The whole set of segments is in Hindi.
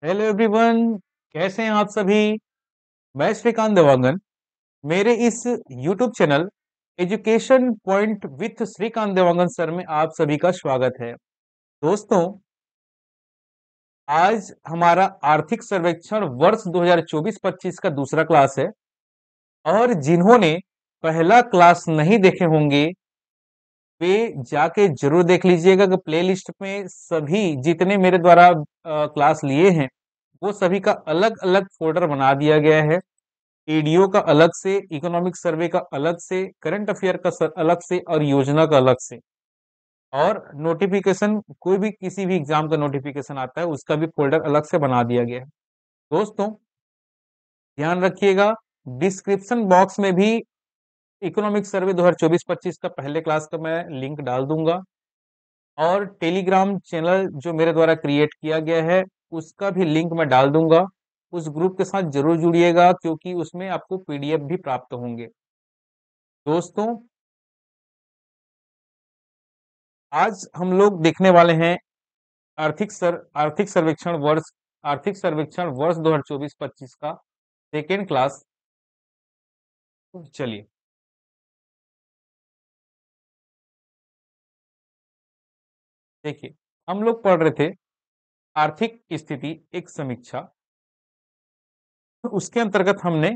Hello everyone. कैसे हैं आप सभी। मैं श्रीकांत देवांगन। मेरे इस YouTube channel education point with Shrikant Dewangan sir में आप सभी का स्वागत है। दोस्तों, आज हमारा आर्थिक सर्वेक्षण वर्ष 2024-25 का दूसरा क्लास है। और जिन्होंने पहला क्लास नहीं देखे होंगे वे जाके जरूर देख लीजिएगा कि प्लेलिस्ट में सभी जितने मेरे द्वारा क्लास लिए हैं वो सभी का अलग अलग फोल्डर बना दिया गया है। ईडीओ का अलग से, इकोनॉमिक सर्वे का अलग से, करंट अफेयर का अलग से और योजना का अलग से। और नोटिफिकेशन, कोई भी किसी भी एग्जाम का नोटिफिकेशन आता है उसका भी फोल्डर अलग से बना दिया गया है। दोस्तों, ध्यान रखिएगा, डिस्क्रिप्शन बॉक्स में भी इकोनॉमिक सर्वे 2024-25 का पहले क्लास का मैं लिंक डाल दूंगा। और टेलीग्राम चैनल जो मेरे द्वारा क्रिएट किया गया है उसका भी लिंक मैं डाल दूंगा। उस ग्रुप के साथ जरूर जुड़िएगा क्योंकि उसमें आपको पीडीएफ भी प्राप्त होंगे। दोस्तों, आज हम लोग देखने वाले हैं आर्थिक सर्वेक्षण वर्ष 2024-25 का सेकेंड क्लास। चलिए, देखिए, हम लोग पढ़ रहे थे आर्थिक स्थिति एक समीक्षा। तो उसके अंतर्गत हमने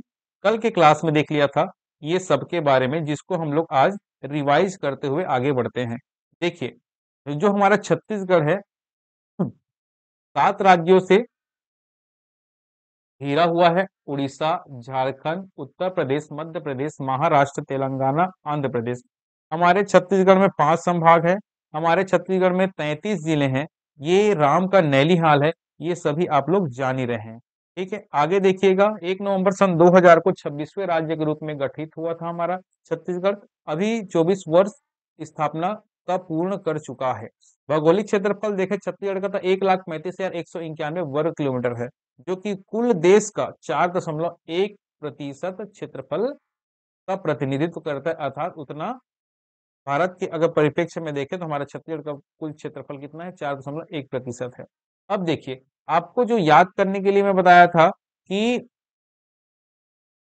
कल के क्लास में देख लिया था ये सब के बारे में, जिसको हम लोग आज रिवाइज करते हुए आगे बढ़ते हैं। देखिए, जो हमारा छत्तीसगढ़ है 7 राज्यों से घिरा हुआ है। उड़ीसा, झारखंड, उत्तर प्रदेश, मध्य प्रदेश, महाराष्ट्र, तेलंगाना, आंध्र प्रदेश। हमारे छत्तीसगढ़ में 5 संभाग है। हमारे छत्तीसगढ़ में 33 जिले हैं। ये राम का नैलीहाल है। ये सभी आप लोग जान ही रहे हैं। ठीक है, आगे देखिएगा, 1 नवंबर सन 2000 को 26वें राज्य के रूप में गठित हुआ था हमारा छत्तीसगढ़। अभी 24 वर्ष स्थापना का पूर्ण कर चुका है। भौगोलिक क्षेत्रफल देखें छत्तीसगढ़ का तो 1,35,191 वर्ग किलोमीटर है, जो कि कुल देश का 4.1% क्षेत्रफल का प्रतिनिधित्व करता है। अर्थात उतना भारत के अगर परिप्रेक्ष्य में देखें तो हमारा छत्तीसगढ़ का कुल क्षेत्रफल कितना है, 4.1% है। अब देखिए, आपको जो याद करने के लिए मैं बताया था कि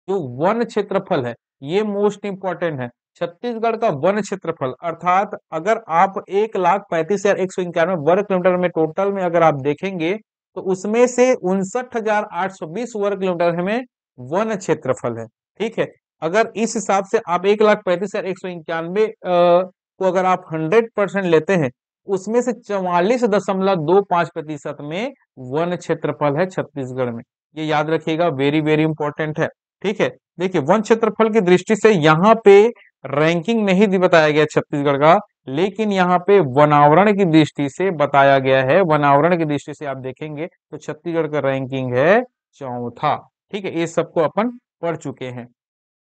जो वन क्षेत्रफल है ये मोस्ट इंपॉर्टेंट है। छत्तीसगढ़ का वन क्षेत्रफल, अर्थात अगर आप 1,35,191 वर्ग किलोमीटर में टोटल में अगर आप देखेंगे तो उसमें से 59,820 वर्ग किलोमीटर हमें वन क्षेत्रफल है। ठीक है, अगर इस हिसाब से आप 1,35,191 को अगर आप 100% लेते हैं, उसमें से 44.25% में वन क्षेत्रफल है छत्तीसगढ़ में। ये याद रखिएगा, वेरी वेरी इंपॉर्टेंट है। ठीक है, देखिए, वन क्षेत्रफल की दृष्टि से यहाँ पे रैंकिंग नहीं बताया गया छत्तीसगढ़ का, लेकिन यहाँ पे वनावरण की दृष्टि से बताया गया है। वनावरण की दृष्टि से आप देखेंगे तो छत्तीसगढ़ का रैंकिंग है चौथा। ठीक है, ये सबको अपन पढ़ चुके हैं।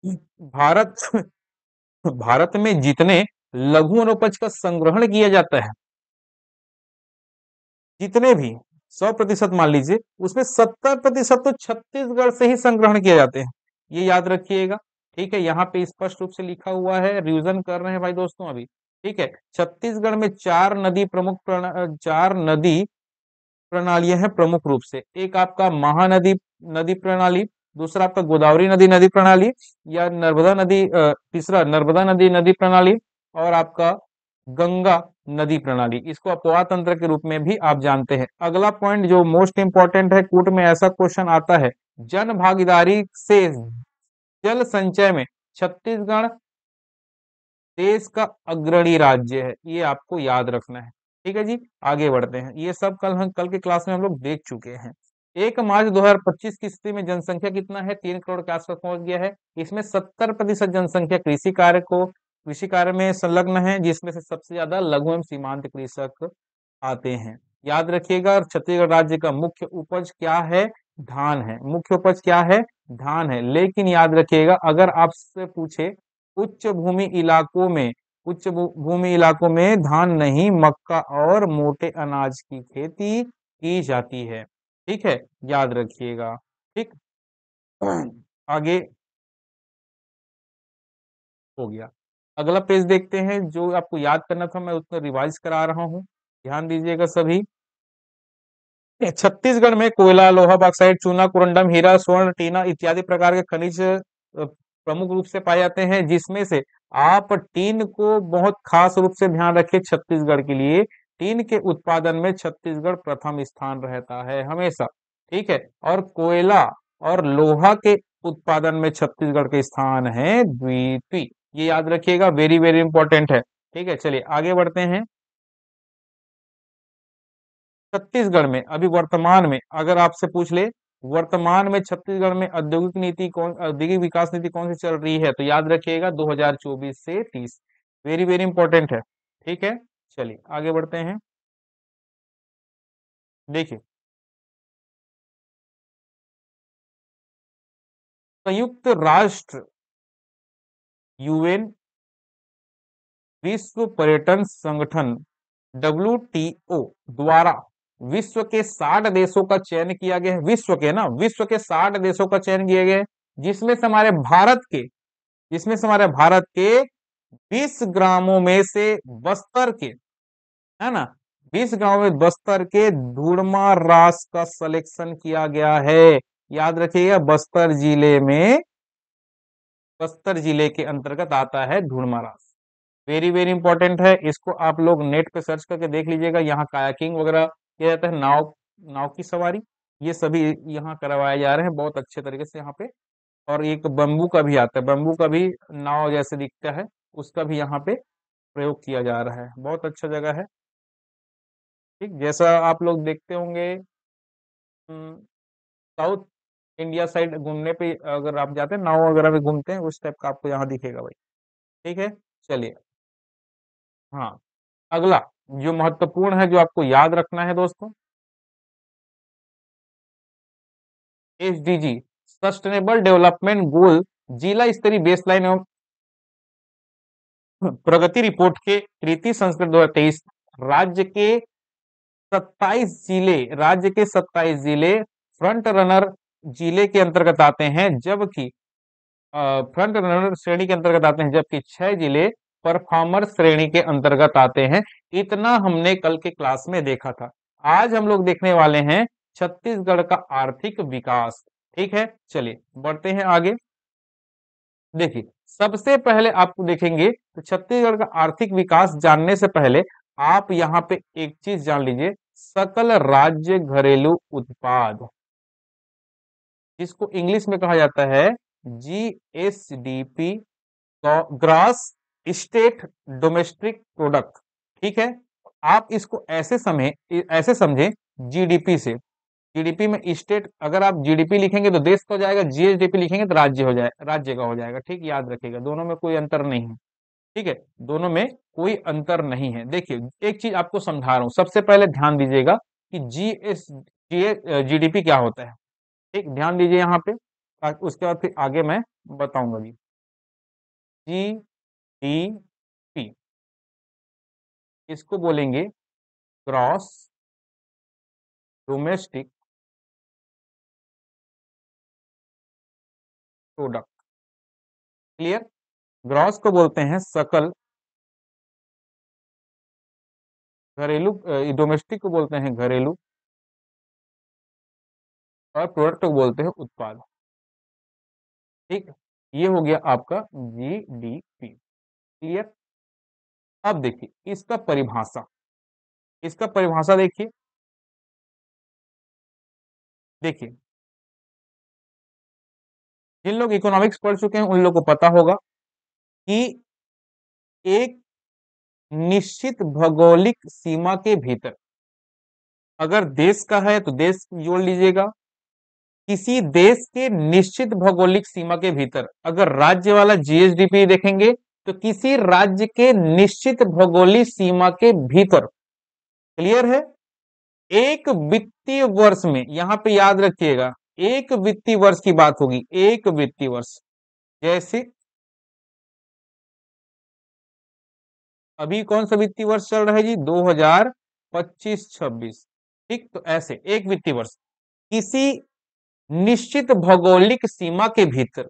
भारत भारत में जितने लघु वनोपज का संग्रहण किया जाता है, जितने भी 100% मान लीजिए, उसमें 70% तो छत्तीसगढ़ से ही संग्रहण किए जाते हैं। ये याद रखिएगा। ठीक है, यहाँ पे स्पष्ट रूप से लिखा हुआ है, रिवीजन कर रहे हैं भाई दोस्तों अभी। ठीक है, छत्तीसगढ़ में चार नदी प्रणालियां हैं प्रमुख रूप से। एक आपका महानदी नदी प्रणाली, दूसरा आपका गोदावरी नदी नदी प्रणाली, या नर्मदा नदी, तीसरा नर्मदा नदी नदी प्रणाली, और आपका गंगा नदी प्रणाली। इसको अपवाह तंत्र के रूप में भी आप जानते हैं। अगला पॉइंट जो मोस्ट इंपॉर्टेंट है, कूट में ऐसा क्वेश्चन आता है, जन भागीदारी से जल संचय में छत्तीसगढ़ देश का अग्रणी राज्य है। ये आपको याद रखना है। ठीक है जी, आगे बढ़ते हैं। ये सब कल के क्लास में हम लोग देख चुके हैं। 1 मार्च 2025 की स्थिति में जनसंख्या कितना है, 3 करोड़ के आसपास पहुंच गया है। इसमें 70% जनसंख्या कृषि कार्य में संलग्न है, जिसमें से सबसे ज्यादा लघु एवं सीमांत कृषक आते हैं। याद रखिएगा, छत्तीसगढ़ राज्य का मुख्य उपज क्या है, धान है। मुख्य उपज क्या है, धान है। लेकिन याद रखिएगा, अगर आपसे पूछे उच्च भूमि इलाकों में भूमि इलाकों में धान नहीं, मक्का और मोटे अनाज की खेती की जाती है। ठीक है, याद रखिएगा। ठीक, आगे हो गया। अगला पेज देखते हैं, जो आपको याद करना था मैं उसको रिवाइज करा रहा हूं। ध्यान दीजिएगा सभी। छत्तीसगढ़ में कोयला, लोहा, बॉक्साइट, चूना, कोरंडम, हीरा, स्वर्ण, टीना इत्यादि प्रकार के खनिज प्रमुख रूप से पाए जाते हैं, जिसमें से आप टीन को बहुत खास रूप से ध्यान रखिए। छत्तीसगढ़ के लिए टीन के उत्पादन में छत्तीसगढ़ प्रथम स्थान रहता है हमेशा, ठीक है। और कोयला और लोहा के उत्पादन में छत्तीसगढ़ के स्थान है द्वितीय। ये याद रखिएगा, वेरी वेरी इंपॉर्टेंट है, ठीक है। चलिए आगे बढ़ते हैं। छत्तीसगढ़ में अभी वर्तमान में अगर आपसे पूछ ले, वर्तमान में छत्तीसगढ़ में औद्योगिक विकास नीति कौन सी चल रही है, तो याद रखिएगा 2024 से 30। वेरी वेरी इंपॉर्टेंट है, ठीक है। चलिए आगे बढ़ते हैं। देखिए, संयुक्त राष्ट्र यूएन विश्व पर्यटन संगठन WTO द्वारा विश्व के 60 देशों का चयन किया गया है। विश्व के ना, विश्व के 60 देशों का चयन किया गया है, जिसमें से हमारे भारत के, जिसमें से हमारे भारत के 20 ग्रामों में से बस्तर के, है ना, 20 गांव में बस्तर के धुड़मा रास का सिलेक्शन किया गया है। याद रखिएगा, बस्तर जिले के अंतर्गत आता है धुड़मा रास। वेरी वेरी इंपॉर्टेंट है, इसको आप लोग नेट पे सर्च करके देख लीजिएगा। यहाँ कायाकिंग वगैरह किया जाता है, नाव नाव की सवारी, ये सभी यहाँ करवाए जा रहे हैं बहुत अच्छे तरीके से यहाँ पे। और एक बम्बू का भी आता है, बम्बू का भी नाव जैसे दिखता है, उसका भी यहाँ पे प्रयोग किया जा रहा है। बहुत अच्छा जगह है, ठीक। जैसा आप लोग देखते होंगे साउथ इंडिया साइड घूमने पे, अगर आप जाते हैं नाव वगैरह में घूमते हैं, उस टाइप का आपको यहाँ दिखेगा भाई, ठीक है। चलिए, हाँ, अगला जो महत्वपूर्ण है, जो आपको याद रखना है दोस्तों, SDG सस्टेनेबल डेवलपमेंट गोल जिला स्तरीय बेसलाइन एवं प्रगति रिपोर्ट के तृतीय संस्करण 2023 राज्य के 27 जिले फ्रंट रनर जिले के अंतर्गत आते हैं, जबकि फ्रंट रनर श्रेणी के अंतर्गत आते हैं, जबकि 6 जिले परफॉर्मर श्रेणी के अंतर्गत आते हैं। इतना हमने कल के क्लास में देखा था। आज हम लोग देखने वाले हैं छत्तीसगढ़ का आर्थिक विकास, ठीक है। चलिए बढ़ते हैं आगे। देखिए, सबसे पहले आपको देखेंगे तो छत्तीसगढ़ का आर्थिक विकास जानने से पहले आप यहाँ पे एक चीज जान लीजिए, सकल राज्य घरेलू उत्पाद, जिसको इंग्लिश में कहा जाता है GSDP, gross state domestic product, ठीक है। आप इसको ऐसे समझे जीडीपी से। जीडीपी में स्टेट, अगर आप जीडीपी लिखेंगे तो देश का हो जाएगा, जीएसडीपी लिखेंगे तो राज्य का हो जाएगा, ठीक। याद रखिएगा, दोनों में कोई अंतर नहीं है, ठीक है, दोनों में कोई अंतर नहीं है। देखिए, एक चीज आपको समझा रहा हूं, सबसे पहले ध्यान दीजिएगा कि जीडीपी क्या होता है, ठीक। ध्यान दीजिए यहाँ पे, उसके बाद फिर आगे मैं बताऊंगा जी। GDP इसको बोलेंगे gross domestic product, clear. Gross को बोलते हैं सकल घरेलू, डोमेस्टिक को बोलते हैं घरेलू, और प्रोडक्ट को बोलते हैं उत्पाद, ठीक। ये हो गया आपका जीडीपी, क्लियर। अब देखिए इसका परिभाषा देखिए। देखिए, जिन लोग इकोनॉमिक्स पढ़ चुके हैं उन लोग को पता होगा कि एक निश्चित भौगोलिक सीमा के भीतर, अगर देश का है तो देश जोड़ लीजिएगा, किसी देश के निश्चित भौगोलिक सीमा के भीतर, अगर राज्य वाला जीएसडीपी देखेंगे तो किसी राज्य के निश्चित भौगोलिक सीमा के भीतर, क्लियर है। एक वित्तीय वर्ष में, यहां पे याद रखिएगा, एक वित्तीय वर्ष की बात होगी, एक वित्तीय वर्ष, जैसे अभी कौन सा वित्तीय वर्ष चल रहा है जी, 2025-26, ठीक। तो ऐसे एक वित्तीय वर्ष किसी निश्चित भौगोलिक सीमा के भीतर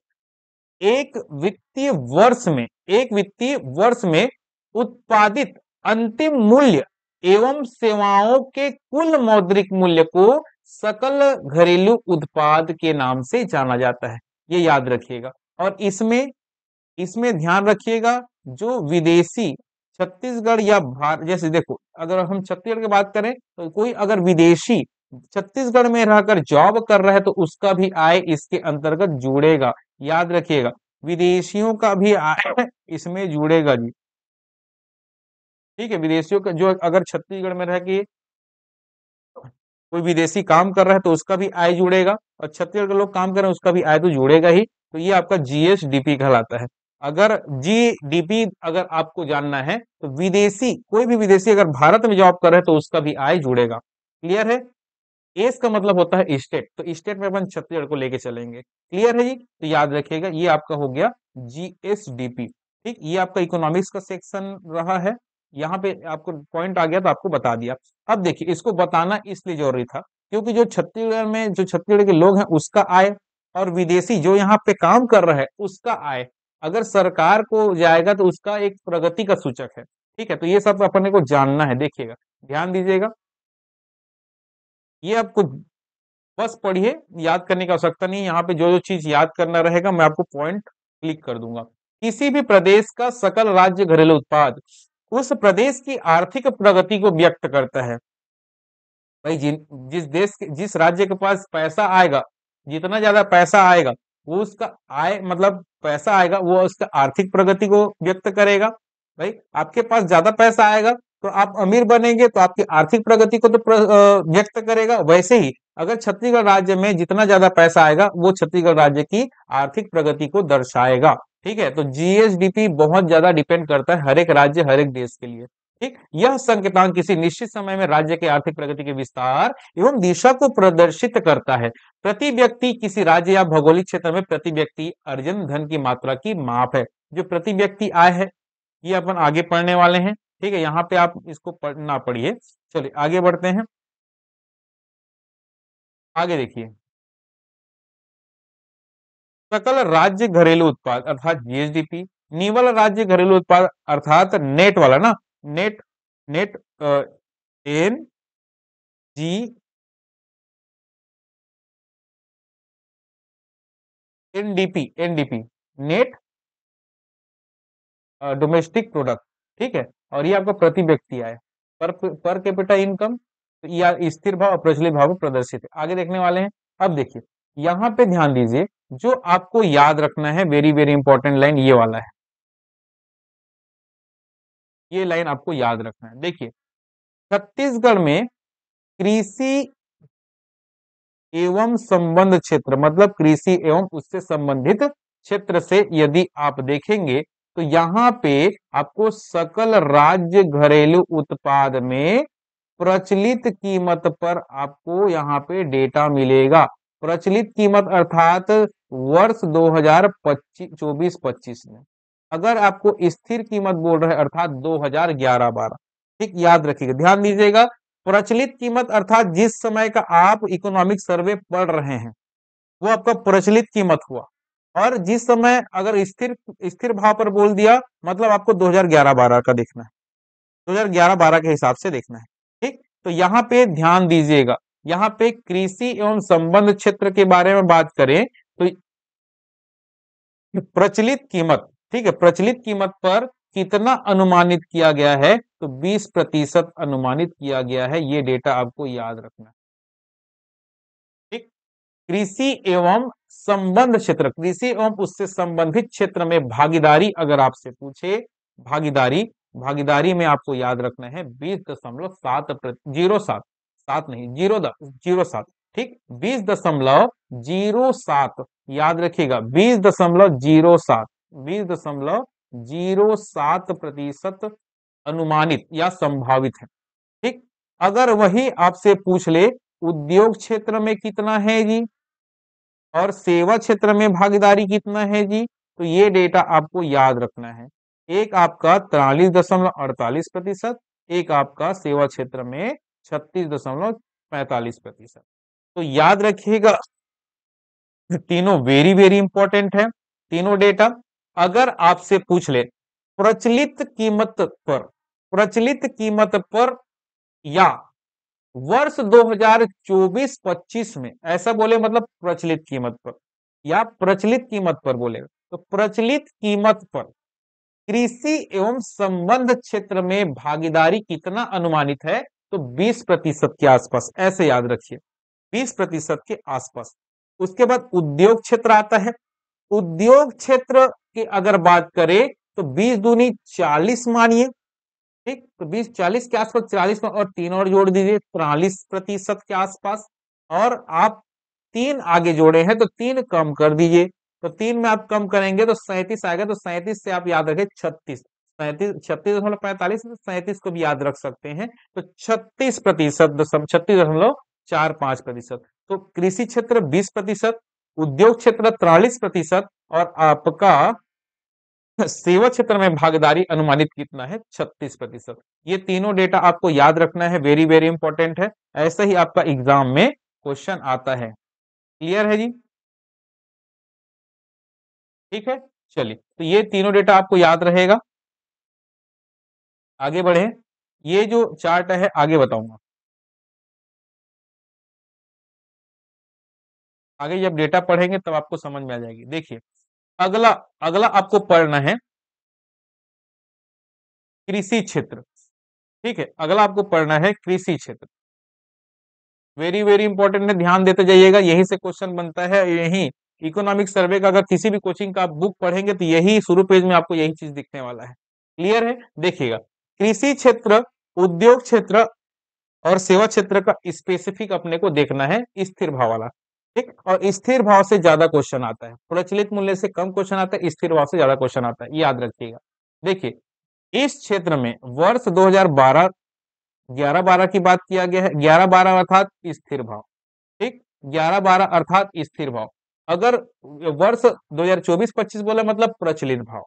एक वित्तीय वर्ष में, एक वित्तीय वर्ष में उत्पादित अंतिम मूल्य एवं सेवाओं के कुल मौद्रिक मूल्य को सकल घरेलू उत्पाद के नाम से जाना जाता है। ये याद रखिएगा। और इसमें इसमें ध्यान रखिएगा, जो विदेशी छत्तीसगढ़ या भारत, जैसे देखो अगर हम छत्तीसगढ़ की बात करें तो कोई अगर विदेशी छत्तीसगढ़ में रहकर जॉब कर रहा है तो उसका भी आय इसके अंतर्गत जुड़ेगा। याद रखिएगा, विदेशियों का भी आय इसमें जुड़ेगा जी। ठीक है, विदेशियों का जो अगर छत्तीसगढ़ में रह के कोई विदेशी काम कर रहा है तो उसका भी आय जुड़ेगा, और छत्तीसगढ़ के लोग काम कर रहे हैं उसका भी आय तो जुड़ेगा ही। तो ये आपका जीएसडीपी कहलाता है। अगर जीडीपी अगर आपको जानना है तो विदेशी, कोई भी विदेशी अगर भारत में जॉब कर रहे हैं तो उसका भी आय जुड़ेगा। क्लियर है? एस का मतलब होता है स्टेट, तो स्टेट में अपन छत्तीसगढ़ को लेके चलेंगे। क्लियर है जी? तो याद रखिएगा, ये आपका हो गया जीएसडीपी। ठीक, ये आपका इकोनॉमिक्स का सेक्शन रहा है। यहाँ पे आपको पॉइंट आ गया तो आपको बता दिया। अब देखिए, इसको बताना इसलिए जरूरी था क्योंकि जो छत्तीसगढ़ में जो छत्तीसगढ़ के लोग हैं उसका आय, और विदेशी जो यहाँ पे काम कर रहा है उसका आय अगर सरकार को जाएगा तो उसका एक प्रगति का सूचक है। ठीक है, तो ये सब अपने को जानना है। देखिएगा, ध्यान दीजिएगा, ये आपको बस पढ़िए, याद करने की आवश्यकता नहीं है। यहाँ पे जो जो चीज याद करना रहेगा मैं आपको पॉइंट क्लिक कर दूंगा। किसी भी प्रदेश का सकल राज्य घरेलू उत्पाद उस प्रदेश की आर्थिक प्रगति को व्यक्त करता है। भाई जिस राज्य के पास पैसा आएगा, जितना ज्यादा पैसा आएगा वो उसका आय मतलब पैसा आएगा वो उसका आर्थिक प्रगति को व्यक्त करेगा। भाई आपके पास ज्यादा पैसा आएगा तो आप अमीर बनेंगे तो आपकी आर्थिक प्रगति को तो व्यक्त करेगा। वैसे ही अगर छत्तीसगढ़ राज्य में जितना ज्यादा पैसा आएगा वो छत्तीसगढ़ राज्य की आर्थिक प्रगति को दर्शाएगा। ठीक है, तो जीएसडीपी बहुत ज्यादा डिपेंड करता है हर एक राज्य हर एक देश के लिए। ठीक, यह संकेतांक किसी निश्चित समय में राज्य के आर्थिक प्रगति के विस्तार एवं दिशा को प्रदर्शित करता है। प्रति व्यक्ति किसी राज्य या भौगोलिक क्षेत्र में प्रति व्यक्ति अर्जन धन की मात्रा की माप है। जो प्रति व्यक्ति आय है ये अपन आगे पढ़ने वाले हैं। ठीक है, यहाँ पे आप इसको पढ़ना पढ़िए। चलिए आगे बढ़ते हैं। आगे देखिए, सकल राज्य घरेलू उत्पाद अर्थात जीएसडीपी, निवल राज्य घरेलू उत्पाद अर्थात नेट वाला ना, net net N G NDP NDP net domestic product. ठीक है, और ये आपका प्रति व्यक्ति आय पर कैपिटा इनकम या स्थिर भाव और प्रचलित भाव प्रदर्शित है। आगे देखने वाले हैं। अब देखिए, यहाँ पे ध्यान दीजिए, जो आपको याद रखना है वेरी वेरी इंपॉर्टेंट लाइन ये वाला है। ये लाइन आपको याद रखना है। देखिए, छत्तीसगढ़ में कृषि एवं संबंध क्षेत्र मतलब कृषि एवं उससे संबंधित क्षेत्र से यदि आप देखेंगे तो यहाँ पे आपको सकल राज्य घरेलू उत्पाद में प्रचलित कीमत पर आपको यहाँ पे डेटा मिलेगा। प्रचलित कीमत अर्थात वर्ष 2024-25 में। अगर आपको स्थिर कीमत बोल रहे हैं अर्थात 2011-12। ठीक, याद रखिएगा, ध्यान दीजिएगा। प्रचलित कीमत अर्थात जिस समय का आप इकोनॉमिक सर्वे पढ़ रहे हैं वो आपका प्रचलित कीमत हुआ। और जिस समय अगर स्थिर स्थिर भाव पर बोल दिया मतलब आपको 2011-12 का देखना है, 2011-12 के हिसाब से देखना है। ठीक, तो यहाँ पे ध्यान दीजिएगा, यहाँ पे कृषि एवं संबंध क्षेत्र के बारे में बात करें तो प्रचलित कीमत, ठीक है, प्रचलित कीमत पर कितना अनुमानित किया गया है तो 20% अनुमानित किया गया है। ये डेटा आपको याद रखना है। ठीक, कृषि एवं संबंध क्षेत्र, कृषि एवं उससे संबंधित क्षेत्र में भागीदारी अगर आपसे पूछे, भागीदारी भागीदारी में आपको याद रखना है 20.07 सात नहीं 0.07। ठीक, 20.07 याद रखिएगा, 20.07 20.07% अनुमानित या संभावित है। ठीक, अगर वही आपसे पूछ ले उद्योग क्षेत्र में कितना है जी और सेवा क्षेत्र में भागीदारी कितना है जी, तो ये डेटा आपको याद रखना है। एक आपका 43.48%, एक आपका सेवा क्षेत्र में 36.45%। तो याद रखिएगा, तीनों वेरी वेरी इंपॉर्टेंट है तीनों डेटा। अगर आपसे पूछ ले प्रचलित कीमत पर, प्रचलित कीमत पर या वर्ष 2024-25 में, ऐसा बोले मतलब प्रचलित कीमत पर, या प्रचलित कीमत पर बोलेगा, तो प्रचलित कीमत पर कृषि एवं संबंध क्षेत्र में भागीदारी कितना अनुमानित है, तो 20% के आसपास, ऐसे याद रखिए, 20% के आसपास। उसके बाद उद्योग क्षेत्र आता है। उद्योग क्षेत्र की अगर बात करें तो 20 दूनी 40 मानिए, ठीक, तो 20-40 के आसपास, 40 में और 3 और जोड़ दीजिए, 43% के आसपास। और आप 3 आगे जोड़े हैं तो 3 कम कर दीजिए, तो 3 में आप कम करेंगे तो 37 आएगा, तो 37 से आप याद रखें 36, 36.45, 37 को भी याद रख सकते हैं, तो 36%, 36.45%। तो कृषि क्षेत्र 20%, उद्योग क्षेत्र 43%, और आपका सेवा क्षेत्र में भागीदारी अनुमानित कितना है, 36%। ये तीनों डेटा आपको याद रखना है, वेरी वेरी इंपॉर्टेंट है, ऐसा ही आपका एग्जाम में क्वेश्चन आता है। क्लियर है जी? ठीक है, चलिए, तो ये तीनों डेटा आपको याद रहेगा। आगे बढ़े, ये जो चार्ट है आगे बताऊंगा, आगे जब डेटा पढ़ेंगे तब आपको समझ में आ जाएगी। देखिए, अगला अगला आपको पढ़ना है कृषि क्षेत्र। ठीक है, अगला आपको पढ़ना है कृषि क्षेत्र, वेरी वेरी इंपॉर्टेंट है, ध्यान देते जाइएगा, यही से क्वेश्चन बनता है। यही इकोनॉमिक सर्वे का अगर किसी भी कोचिंग का आप बुक पढ़ेंगे तो यही शुरू पेज में आपको यही चीज दिखने वाला है। क्लियर है? देखिएगा, कृषि क्षेत्र, उद्योग क्षेत्र और सेवा क्षेत्र का स्पेसिफिक अपने को देखना है, स्थिर भाव वाला। ठीक, और स्थिर भाव से ज्यादा क्वेश्चन आता है, प्रचलित मूल्य से कम क्वेश्चन आता है, स्थिर भाव से ज्यादा क्वेश्चन आता है, याद रखिएगा। देखिए, इस क्षेत्र में वर्ष 2012 11-12 की बात किया गया है, 11-12 अर्थात स्थिर भाव। ठीक, 11-12 अर्थात स्थिर भाव। अगर वर्ष 2024-25 बोला मतलब प्रचलित भाव।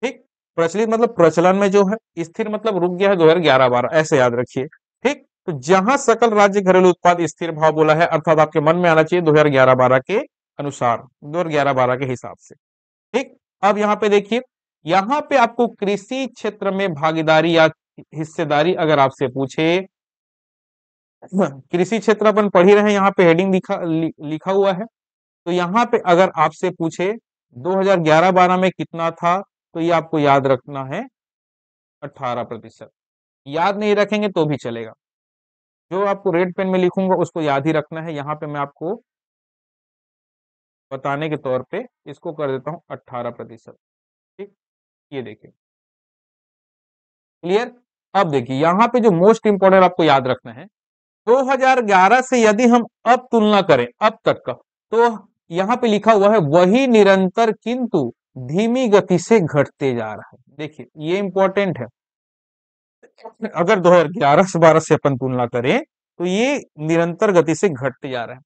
ठीक, प्रचलित मतलब प्रचलन में जो है, स्थिर मतलब रुक गया है 2011-12, ऐसे याद रखिए। ठीक, तो जहां सकल राज्य घरेलू उत्पाद स्थिर भाव बोला है, अर्थात आपके मन में आना चाहिए 2011-12 के अनुसार, 2011-12 के हिसाब से। ठीक, अब यहाँ पे देखिए, यहाँ पे आपको कृषि क्षेत्र में भागीदारी या हिस्सेदारी अगर आपसे पूछे, कृषि क्षेत्र अपन पढ़ ही रहे हैं, यहाँ पे हेडिंग लिखा हुआ है, तो यहाँ पे अगर आपसे पूछे 2011-12 में कितना था, तो ये आपको याद रखना है 18%। याद नहीं रखेंगे तो भी चलेगा, जो आपको रेड पेन में लिखूंगा उसको याद ही रखना है। यहाँ पे मैं आपको बताने के तौर पे इसको कर देता हूँ 18%। ठीक, ये देखिए, क्लियर? अब देखिए, यहाँ पे जो मोस्ट इंपॉर्टेंट आपको याद रखना है, 2011 से यदि हम अब तुलना करें अब तक का, तो यहाँ पे लिखा हुआ है वही निरंतर किंतु धीमी गति से घटते जा रहा है। देखिए, ये इंपॉर्टेंट है, अगर 2011 से 12 से अपन तुलना करें तो ये निरंतर गति से घटते जा रहा है।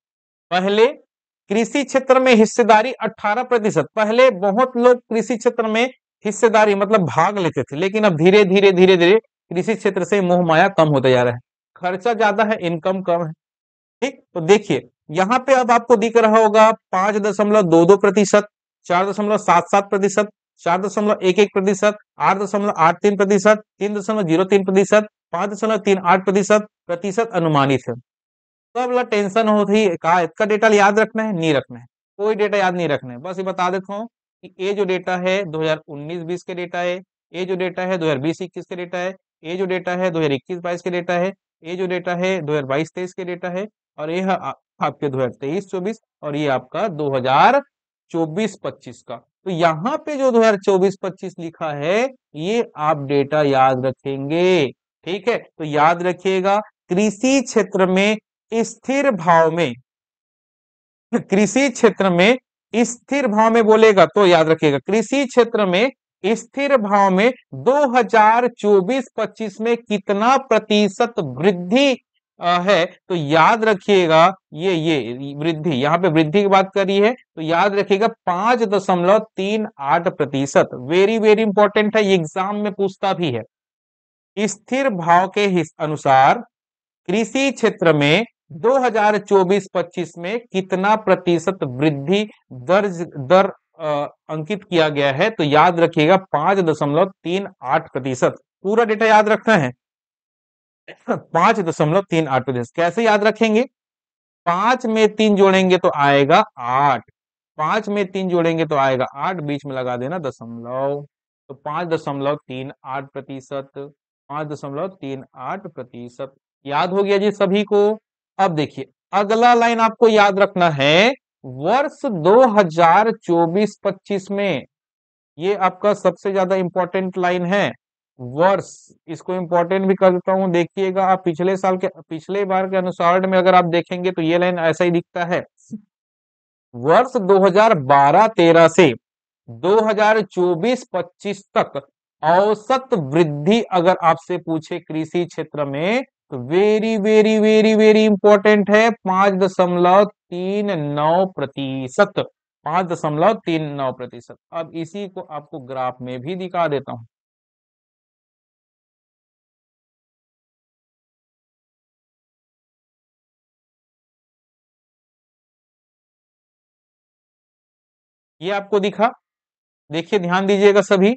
पहले कृषि क्षेत्र में हिस्सेदारी 18%, पहले बहुत लोग कृषि क्षेत्र में हिस्सेदारी मतलब भाग लेते थे, लेकिन अब धीरे धीरे धीरे धीरे कृषि क्षेत्र से मोह माया कम होता जा रहा है, खर्चा ज्यादा है, इनकम कम है। ठीक, तो देखिए, यहाँ पे अब आपको दिख रहा होगा 5.22%, 4.77%, 4.11%, 8.83%, 3.03%, 5.38% प्रतिशत अनुमानित है। तो अब टेंशन होती है, कहा इसका डेटा याद रखना है, नहीं रखना है, कोई डेटा याद नहीं रखना है, बस ये बता देता हूँ कि ये जो डेटा है 2019-20 के डेटा है, ये जो डेटा है 2020-21 के डेटा है, ये जो डेटा है 2021-22 के डेटा है, ये जो डेटा है 2022-23 के डेटा है, और ये है आपके 2023-24, और ये आपका 2024-25 का। तो यहाँ पे जो 2024-25 लिखा है, ये आप डेटा याद रखेंगे। ठीक है, तो याद रखिएगा, कृषि क्षेत्र में स्थिर भाव में, कृषि क्षेत्र में स्थिर भाव में बोलेगा तो याद रखिएगा, कृषि क्षेत्र में स्थिर भाव में 2024-25 में कितना प्रतिशत वृद्धि है, तो याद रखिएगा, ये वृद्धि, यहाँ पे वृद्धि की बात करी है, तो याद रखिएगा 5.38%। वेरी वेरी इंपॉर्टेंट है, ये एग्जाम में पूछता भी है। स्थिर भाव के अनुसार कृषि क्षेत्र में 2024-25 में कितना प्रतिशत वृद्धि दर अंकित किया गया है, तो याद रखिएगा 5.38%। पूरा डेटा याद रखना है। 5.38%। कैसे याद रखेंगे? 5 में 3 जोड़ेंगे तो आएगा 8। 5 में 3 जोड़ेंगे तो आएगा 8, बीच में लगा देना दशमलव। तो 5.38%। 5.38%। याद हो गया जी सभी को? अब देखिए, अगला लाइन आपको याद रखना है। वर्ष 2024-25 में, ये आपका सबसे ज्यादा इंपॉर्टेंट लाइन है। वर्ष, इसको इंपॉर्टेंट भी कर देता हूं, देखिएगा आप पिछले साल के, पिछले बार के अनुसार में अगर आप देखेंगे तो ये लाइन ऐसा ही दिखता है। वर्ष 2012-13 से 2024-25 तक औसत वृद्धि अगर आपसे पूछे कृषि क्षेत्र में, तो very very very very important है, 5.39%। 5.39%। अब इसी को आपको ग्राफ में भी दिखा देता हूं। ये आपको दिखा, देखिए ध्यान दीजिएगा सभी।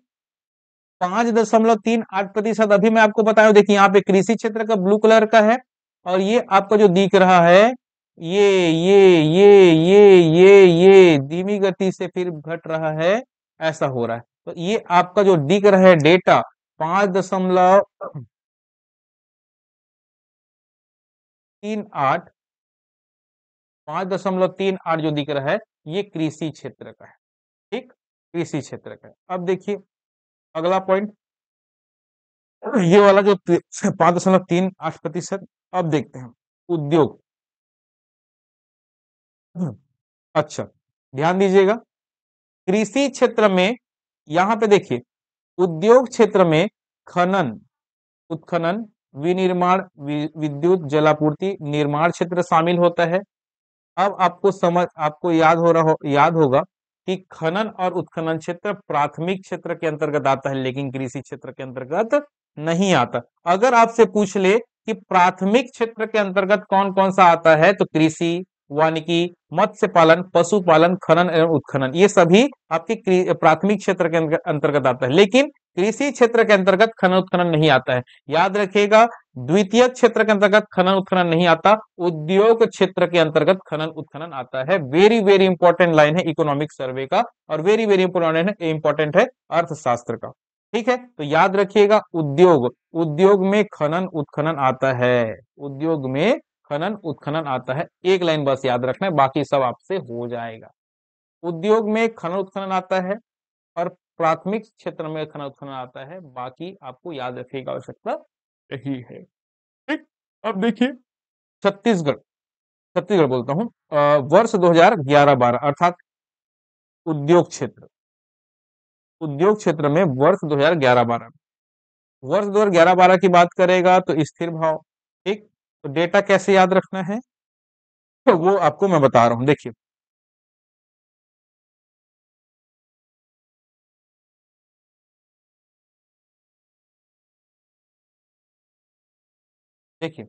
5.38% अभी मैं आपको बताया, देखिए यहाँ पे कृषि क्षेत्र का ब्लू कलर का है, और ये आपका जो दिख रहा है, ये धीमी गति से फिर घट रहा है, ऐसा हो रहा है। तो ये आपका जो दिख रहा है डेटा 5.38, 5.38 जो दिख रहा है, ये कृषि क्षेत्र का है। ठीक, कृषि क्षेत्र का है। अब देखिए अगला पॉइंट, ये वाला जो 5.38%। अब देखते हैं उद्योग। अच्छा, ध्यान दीजिएगा, कृषि क्षेत्र में यहां पे देखिए, उद्योग क्षेत्र में खनन, उत्खनन, विनिर्माण, विद्युत, जलापूर्ति, निर्माण क्षेत्र शामिल होता है। अब आपको याद होगा कि खनन और उत्खनन क्षेत्र प्राथमिक क्षेत्र के अंतर्गत आता है, लेकिन कृषि क्षेत्र के अंतर्गत नहीं आता। अगर आपसे पूछ ले कि प्राथमिक क्षेत्र के अंतर्गत कौन कौन सा आता है, तो कृषि, वानिकी, मत्स्य पालन, पशुपालन, खनन एवं उत्खनन, ये सभी आपके प्राथमिक क्षेत्र के अंतर्गत आता है, लेकिन कृषि क्षेत्र के अंतर्गत खनन उत्खनन नहीं आता है। याद रखिएगा, द्वितीय क्षेत्र के अंतर्गत खनन उत्खनन नहीं आता, उद्योग क्षेत्र के अंतर्गत खनन उत्खनन आता है। वेरी वेरी इंपॉर्टेंट लाइन है इकोनॉमिक सर्वे का, और वेरी वेरी इंपॉर्टेंट है अर्थशास्त्र का। ठीक है, तो याद रखिएगा, उद्योग, उद्योग में खनन उत्खनन आता है, उद्योग में खनन उत्खनन आता है। एक लाइन बस याद रखना है, बाकी सब आपसे हो जाएगा। उद्योग में खनन उत्खनन आता है, और प्राथमिक क्षेत्र में खनन उत्खनन आता है, बाकी आपको याद रखने की आवश्यकता यही है। ठीक, अब देखिए छत्तीसगढ़, छत्तीसगढ़ बोलता हूं, वर्ष 2011-12 अर्थात उद्योग क्षेत्र, उद्योग क्षेत्र में वर्ष 2011-12, वर्ष 2011-12 की बात करेगा तो स्थिर भाव। ठीक, तो डेटा कैसे याद रखना है, तो वो आपको मैं बता रहा हूं। देखिए, देखिए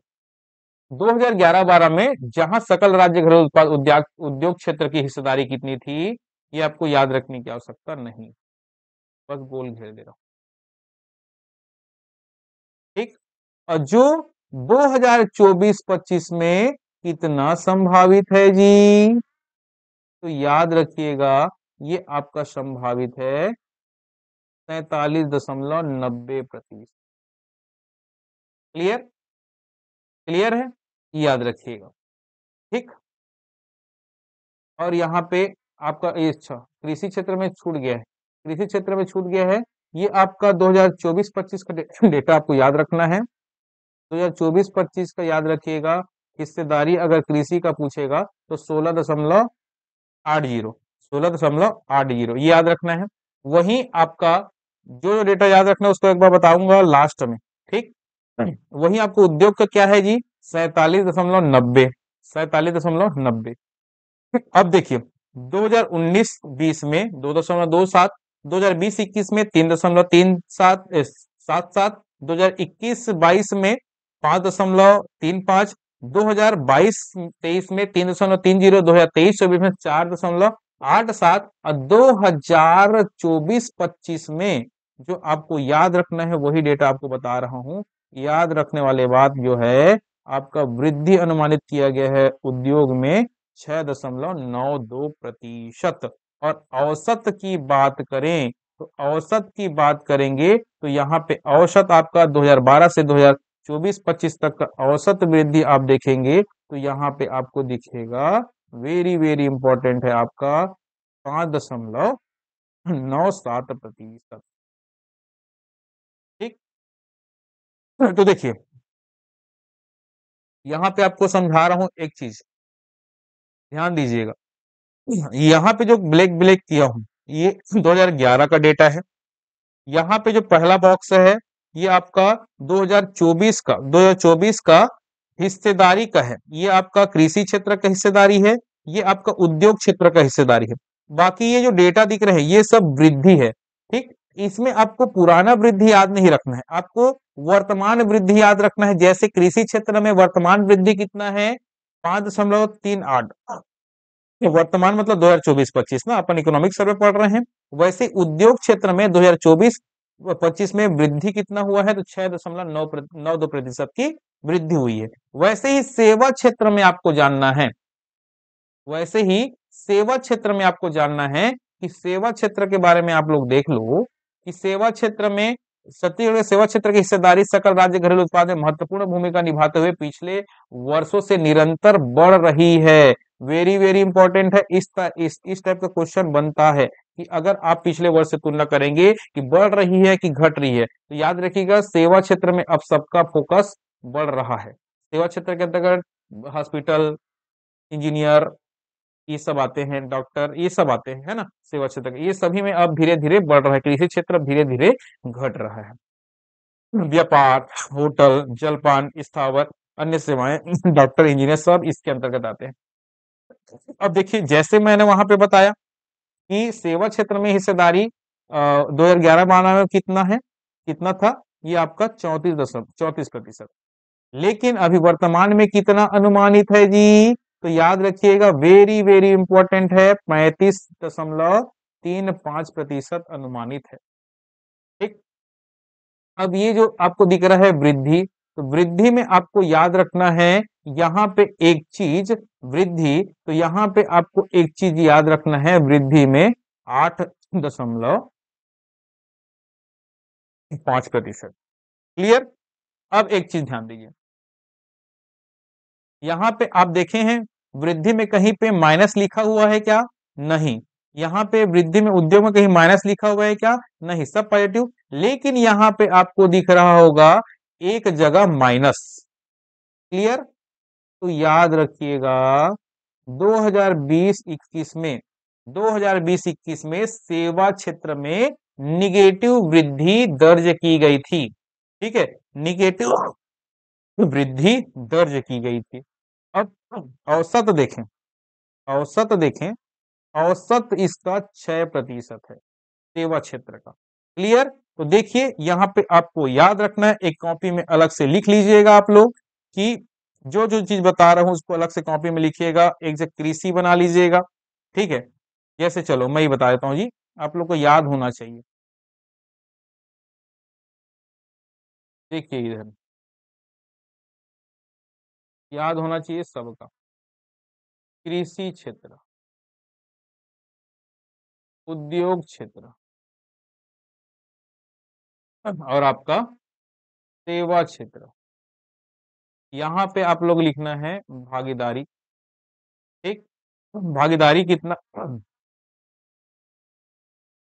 2011-12 में जहां सकल राज्य घरेलू उत्पाद उद्योग उद्योग क्षेत्र की हिस्सेदारी कितनी थी, ये आपको याद रखने की आवश्यकता नहीं, बस गोल घेर दे रहा हूं। ठीक, और जो 2024-25 में कितना संभावित है जी, तो याद रखिएगा, ये आपका संभावित है 43.90%। क्लियर, क्लियर है, याद रखिएगा। ठीक, और यहाँ पे आपका ये, अच्छा कृषि क्षेत्र में छूट गया है, कृषि क्षेत्र में छूट गया है, ये आपका 2024-25 का डेटा आपको याद रखना है। 2024-25 का याद रखिएगा, हिस्सेदारी अगर कृषि का पूछेगा तो 16.80, 16.80 ये याद रखना है। वहीं आपका जो डेटा याद रखना है उसको एक बार बताऊंगा लास्ट में। ठीक, वहीं आपको उद्योग का क्या है जी, 47.90, 47.90। अब देखिए 2019-20 में 2.27, 2020-21 में 3.37, 2021-22 में 5.35, 2022-23 में 3.30, 2023-24 में 4.87, और 2024-25 में जो आपको याद रखना है वही डेटा आपको बता रहा हूं, याद रखने वाली बात जो है, आपका वृद्धि अनुमानित किया गया है उद्योग में 6.92%। और औसत की बात करें तो औसत की बात करेंगे तो यहाँ पे औसत आपका 2012 से 2024-25 तक का औसत वृद्धि आप देखेंगे तो यहाँ पे आपको दिखेगा, वेरी वेरी इंपॉर्टेंट है आपका, 5.97%। ठीक, तो देखिए यहाँ पे आपको समझा रहा हूं एक चीज, ध्यान दीजिएगा। यहाँ पे जो ब्लैक ब्लैक किया हूं ये 2011 का डेटा है। यहाँ पे जो पहला बॉक्स है ये आपका 2024 का हिस्सेदारी का है। ये आपका कृषि क्षेत्र का हिस्सेदारी है, ये आपका उद्योग क्षेत्र का हिस्सेदारी है। बाकी ये जो डेटा दिख रहे हैं ये सब वृद्धि है। ठीक, इसमें आपको पुराना वृद्धि याद नहीं रखना है, आपको वर्तमान वृद्धि याद रखना है। जैसे कृषि क्षेत्र में वर्तमान वृद्धि कितना है, 5.38। वर्तमान मतलब 2024-25 ना, अपन इकोनॉमिक सर्वे पढ़ रहे हैं। वैसे उद्योग क्षेत्र में 2024-25 में वृद्धि कितना हुआ है, तो 6.92% की वृद्धि हुई है। वैसे ही सेवा क्षेत्र में आपको जानना है, वैसे ही सेवा क्षेत्र में आपको जानना है कि सेवा क्षेत्र के बारे में आप लोग देख लो कि सेवा क्षेत्र में छत्तीसगढ़ सेवा क्षेत्र की हिस्सेदारी सकल राज्य घरेलू उत्पाद में महत्वपूर्ण भूमिका निभाते हुए पिछले वर्षों से निरंतर बढ़ रही है। वेरी वेरी इंपॉर्टेंट है। इस टाइप का क्वेश्चन बनता है कि अगर आप पिछले वर्ष से तुलना करेंगे कि बढ़ रही है कि घट रही है, तो याद रखिएगा सेवा क्षेत्र में अब सबका फोकस बढ़ रहा है। सेवा क्षेत्र के अंतर्गत हॉस्पिटल, इंजीनियर, ये सब आते हैं, डॉक्टर, ये सब आते हैं, है ना, सेवा क्षेत्र के। ये सभी में अब धीरे धीरे बढ़ रहा है, कृषि क्षेत्र अब धीरे धीरे घट रहा है। व्यापार, होटल, जलपान, स्थावर, अन्य सेवाएं, डॉक्टर, इंजीनियर सब इसके अंतर्गत आते हैं। अब देखिए जैसे मैंने वहां पे बताया कि सेवा क्षेत्र में हिस्सेदारी 2011-12 में कितना है, कितना था, ये आपका 34%। लेकिन अभी वर्तमान में कितना अनुमानित है जी, तो याद रखिएगा, वेरी वेरी इंपॉर्टेंट है, 35.35% अनुमानित है। ठीक, अब ये जो आपको दिख रहा है वृद्धि, तो वृद्धि में आपको याद रखना है यहाँ पे एक चीज, वृद्धि, तो यहाँ पे आपको एक चीज याद रखना है, वृद्धि में 8.5%। क्लियर। अब एक चीज ध्यान दीजिए, यहाँ पे आप देखे हैं वृद्धि में कहीं पे माइनस लिखा हुआ है क्या, नहीं। यहाँ पे वृद्धि में उद्योग में कहीं माइनस लिखा हुआ है क्या, नहीं, सब पॉजिटिव। लेकिन यहाँ पे आपको दिख रहा होगा एक जगह माइनस। क्लियर, तो याद रखिएगा 2020-21 में 2020-21 में सेवा क्षेत्र में निगेटिव वृद्धि दर्ज की गई थी। ठीक है, निगेटिव वृद्धि दर्ज की गई थी। अब औसत देखें, औसत देखें, औसत इसका 6% है सेवा क्षेत्र का। क्लियर, तो देखिए यहाँ पे आपको याद रखना है, एक कॉपी में अलग से लिख लीजिएगा आप लोग कि जो जो चीज बता रहा हूं उसको अलग से कॉपी में लिखिएगा, एक जगह कृषि बना लीजिएगा। ठीक है, जैसे चलो मैं ही बता देता हूँ जी, आप लोग को याद होना चाहिए। देखिए इधर याद होना चाहिए सबका, कृषि क्षेत्र, उद्योग क्षेत्र और आपका सेवा क्षेत्र। यहाँ पे आप लोग लिखना है भागीदारी। ठीक, भागीदारी कितना,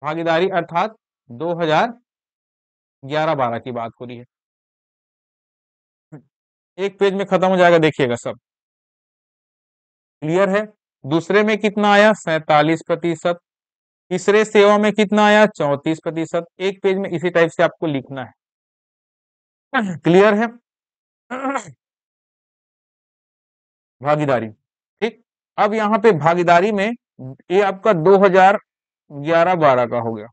भागीदारी अर्थात 2011-12 की बात हो रही है। एक पेज में खत्म हो जाएगा, देखिएगा सब क्लियर है। दूसरे में कितना आया, 47%। तीसरे सेवा में कितना आया, 34%। एक पेज में इसी टाइप से आपको लिखना है। क्लियर है। भागीदारी, ठीक। अब यहाँ पे भागीदारी में ये आपका 2011-12 का हो गया।